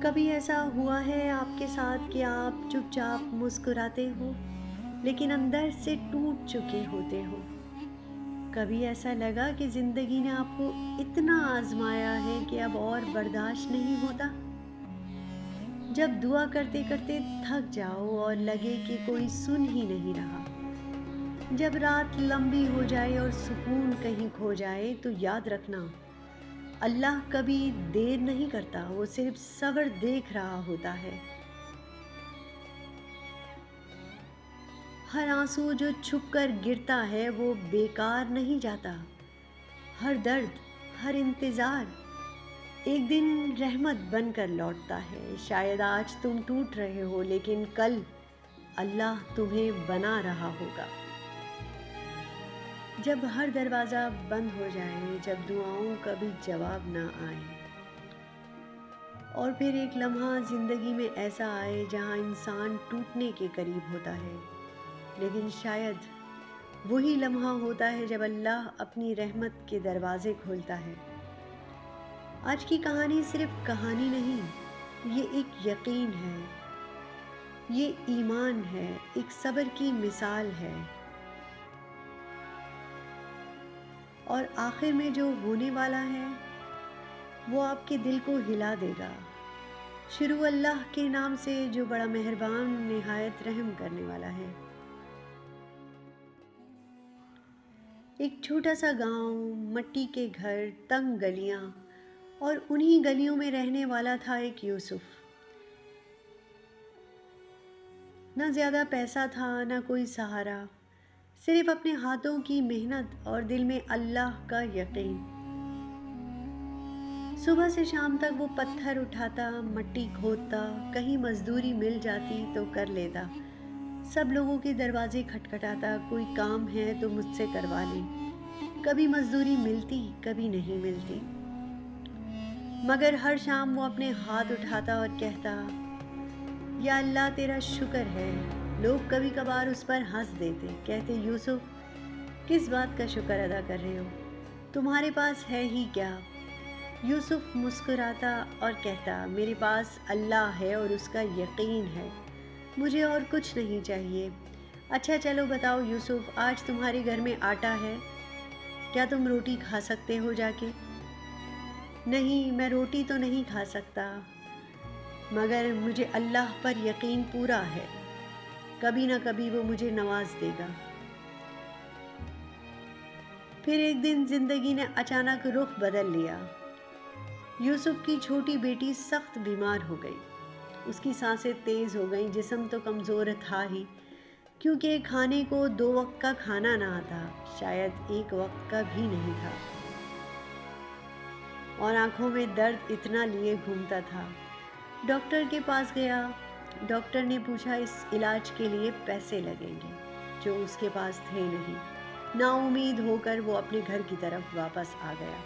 کبھی ایسا ہوا ہے آپ کے ساتھ کہ آپ چپ چاپ مسکراتے ہو لیکن اندر سے ٹوٹ چکے ہوتے ہو؟ کبھی ایسا لگا کہ زندگی نے آپ کو اتنا آزمایا ہے کہ اب اور برداشت نہیں ہوتا؟ جب دعا کرتے کرتے تھک جاؤ اور لگے کہ کوئی سن ہی نہیں رہا، جب رات لمبی ہو جائے اور سکون کہیں کھو جائے، تو یاد رکھنا، اللہ کبھی دیر نہیں کرتا، وہ صرف صبر دیکھ رہا ہوتا ہے۔ ہر آنسو جو چھپ کر گرتا ہے وہ بیکار نہیں جاتا۔ ہر درد، ہر انتظار ایک دن رحمت بن کر لوٹتا ہے۔ شاید آج تم ٹوٹ رہے ہو لیکن کل اللہ تمہیں بنا رہا ہوگا۔ جب ہر دروازہ بند ہو جائے، جب دعاؤں کا بھی جواب نہ آئے، اور پھر ایک لمحہ زندگی میں ایسا آئے جہاں انسان ٹوٹنے کے قریب ہوتا ہے، لیکن شاید وہی لمحہ ہوتا ہے جب اللہ اپنی رحمت کے دروازے کھولتا ہے۔ آج کی کہانی صرف کہانی نہیں، یہ ایک یقین ہے، یہ ایمان ہے، ایک صبر کی مثال ہے، اور آخر میں جو ہونے والا ہے وہ آپ کے دل کو ہلا دے گا۔ شروع اللہ کے نام سے جو بڑا مہربان، نہایت رحم کرنے والا ہے۔ ایک چھوٹا سا گاؤں، مٹی کے گھر، تنگ گلیاں، اور انہی گلیوں میں رہنے والا تھا ایک یوسف۔ نہ زیادہ پیسہ تھا، نہ کوئی سہارا، صرف اپنے ہاتھوں کی محنت اور دل میں اللہ کا یقین۔ صبح سے شام تک وہ پتھر اٹھاتا، مٹی کھودتا، کہیں مزدوری مل جاتی تو کر لیتا، سب لوگوں کے دروازے کھٹکھٹاتا، کوئی کام ہے تو مجھ سے کروا لیں۔ کبھی مزدوری ملتی، کبھی نہیں ملتی، مگر ہر شام وہ اپنے ہاتھ اٹھاتا اور کہتا، یا اللہ تیرا شکر ہے۔ لوگ کبھی کبھار اس پر ہنس دیتے، کہتے، یوسف کس بات کا شکر ادا کر رہے ہو، تمہارے پاس ہے ہی کیا؟ یوسف مسکراتا اور کہتا، میرے پاس اللہ ہے اور اس کا یقین ہے، مجھے اور کچھ نہیں چاہیے۔ اچھا چلو بتاؤ یوسف، آج تمہارے گھر میں آٹا ہے؟ کیا تم روٹی کھا سکتے ہو جا کے؟ نہیں، میں روٹی تو نہیں کھا سکتا، مگر مجھے اللہ پر یقین پورا ہے، کبھی نہ کبھی وہ مجھے نواز دے گا۔ پھر ایک دن زندگی نے اچانک رخ بدل لیا۔ یوسف کی چھوٹی بیٹی سخت بیمار ہو گئی، اس کی سانسیں تیز ہو گئیں، جسم تو کمزور تھا ہی، کیونکہ کھانے کو 2 وقت کا کھانا نہ آتا، شاید 1 وقت کا بھی نہیں تھا، اور آنکھوں میں درد اتنا لیے گھومتا تھا۔ ڈاکٹر کے پاس گیا، ڈاکٹر نے پوچھا اس علاج کے لیے پیسے لگیں گے، جو اس کے پاس تھے نہیں۔ نا امید ہو کر وہ اپنے گھر کی طرف واپس آ گیا۔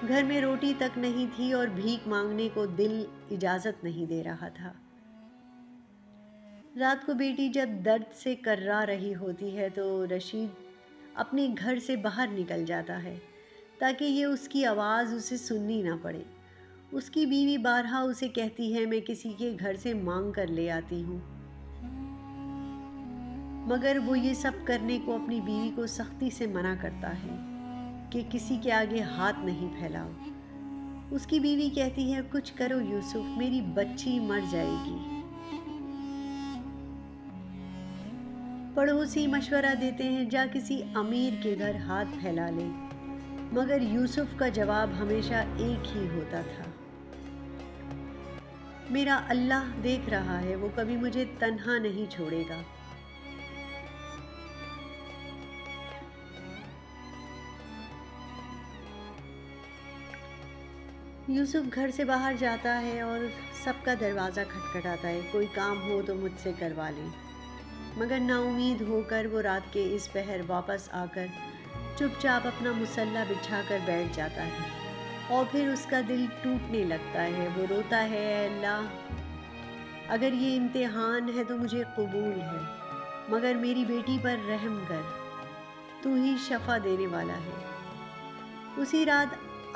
گھر میں روٹی تک نہیں تھی اور بھیک مانگنے کو دل اجازت نہیں دے رہا تھا۔ رات کو بیٹی جب درد سے کرا رہی ہوتی ہے تو رشید اپنے گھر سے باہر نکل جاتا ہے تاکہ یہ اس کی آواز اسے سننی نہ پڑے۔ اس کی بیوی بارہا اسے کہتی ہے، میں کسی کے گھر سے مانگ کر لے آتی ہوں، مگر وہ یہ سب کرنے کو اپنی بیوی کو سختی سے منع کرتا ہے کہ کسی کے آگے ہاتھ نہیں پھیلاؤ۔ اس کی بیوی کہتی ہے، کچھ کرو یوسف، میری بچی مر جائے گی۔ پڑوسی مشورہ دیتے ہیں، جا کسی امیر کے گھر ہاتھ پھیلا لے، مگر یوسف کا جواب ہمیشہ ایک ہی ہوتا تھا، میرا اللہ دیکھ رہا ہے، وہ کبھی مجھے تنہا نہیں چھوڑے گا۔ یوسف گھر سے باہر جاتا ہے اور سب کا دروازہ کھٹکھٹاتا ہے، کوئی کام ہو تو مجھ سے کروا لیں، مگر نا امید ہو کر وہ رات کے اس پہر واپس آ کر چپ چاپ اپنا مسلح بچھا کر بیٹھ جاتا ہے، اور پھر اس کا دل ٹوٹنے لگتا ہے۔ وہ روتا ہے، اے اللہ، اگر یہ امتحان ہے تو مجھے قبول ہے، مگر میری بیٹی پر رحم کر، تو ہی شفا دینے والا ہے۔ اسی رات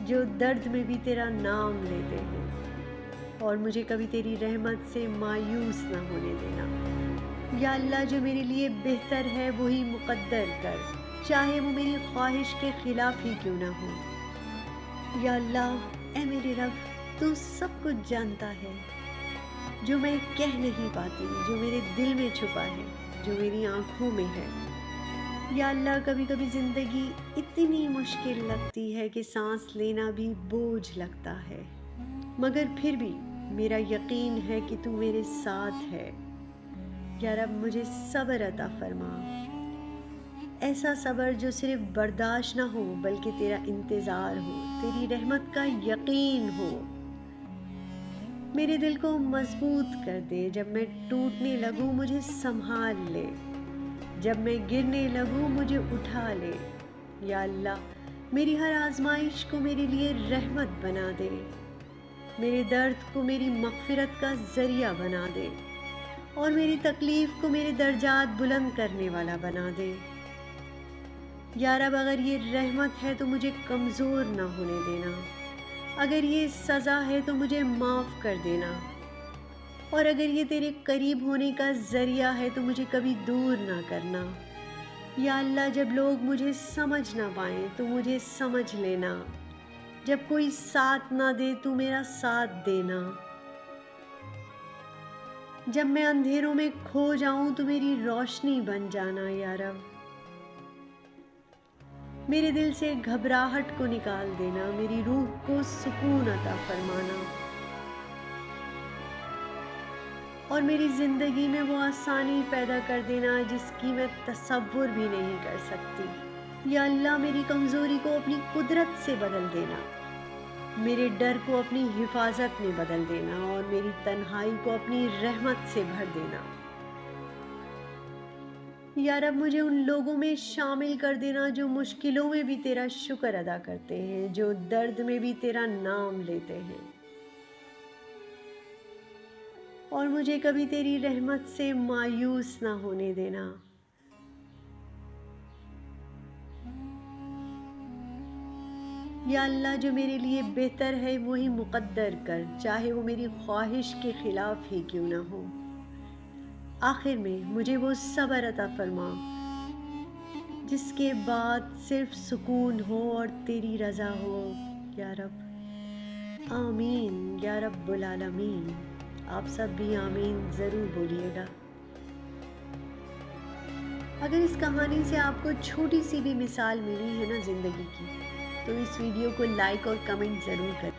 جو درد میں بھی تیرا نام لیتے ہیں، اور مجھے کبھی تیری رحمت سے مایوس نہ ہونے دینا۔ یا اللہ، جو میرے لیے بہتر ہے وہی مقدر کر، چاہے وہ میری خواہش کے خلاف ہی کیوں نہ ہو۔ یا اللہ، اے میرے رب، تو سب کچھ جانتا ہے، جو میں کہہ نہیں پاتی، جو میرے دل میں چھپا ہے، جو میری آنکھوں میں ہے۔ یا اللہ، کبھی کبھی زندگی اتنی مشکل لگتی ہے کہ سانس لینا بھی بوجھ لگتا ہے، مگر پھر بھی میرا یقین ہے کہ تو میرے ساتھ ہے۔ یا رب، مجھے صبر عطا فرما، ایسا صبر جو صرف برداشت نہ ہو بلکہ تیرا انتظار ہو، تیری رحمت کا یقین ہو۔ میرے دل کو مضبوط کر دے، جب میں ٹوٹنے لگوں مجھے سنبھال لے، جب میں گرنے لگوں مجھے اٹھا لے۔ یا اللہ، میری ہر آزمائش کو میرے لیے رحمت بنا دے، میرے درد کو میری مغفرت کا ذریعہ بنا دے، اور میری تکلیف کو میرے درجات بلند کرنے والا بنا دے۔ یا رب، اگر یہ رحمت ہے تو مجھے کمزور نہ ہونے دینا، اگر یہ سزا ہے تو مجھے معاف کر دینا، اور اگر یہ تیرے قریب ہونے کا ذریعہ ہے تو مجھے کبھی دور نہ کرنا۔ یا اللہ، جب لوگ مجھے سمجھ نہ پائیں تو مجھے سمجھ لینا، جب کوئی ساتھ نہ دے تو میرا ساتھ دینا، جب میں اندھیروں میں کھو جاؤں تو میری روشنی بن جانا۔ یا رب، میرے دل سے گھبراہٹ کو نکال دینا، میری روح کو سکون عطا فرمانا، اور میری زندگی میں وہ آسانی پیدا کر دینا جس کی میں تصور بھی نہیں کر سکتی۔ یا اللہ، میری کمزوری کو اپنی قدرت سے بدل دینا، میرے ڈر کو اپنی حفاظت میں بدل دینا، اور میری تنہائی کو اپنی رحمت سے بھر دینا۔ یا رب، مجھے ان لوگوں میں شامل کر دینا جو مشکلوں میں بھی تیرا شکر ادا کرتے ہیں، جو درد میں بھی تیرا نام لیتے ہیں، اور مجھے کبھی تیری رحمت سے مایوس نہ ہونے دینا۔ یا اللہ، جو میرے لیے بہتر ہے وہی مقدر کر، چاہے وہ میری خواہش کے خلاف ہی کیوں نہ ہو۔ آخر میں مجھے وہ صبر عطا فرما جس کے بعد صرف سکون ہو اور تیری رضا ہو۔ یا رب، آمین یا رب العالمین۔ آپ سب بھی آمین ضرور بولیے گا۔ اگر اس کہانی سے آپ کو چھوٹی سی بھی مثال ملی ہے نا زندگی کی، تو اس ویڈیو کو لائک اور کمنٹ ضرور کریں۔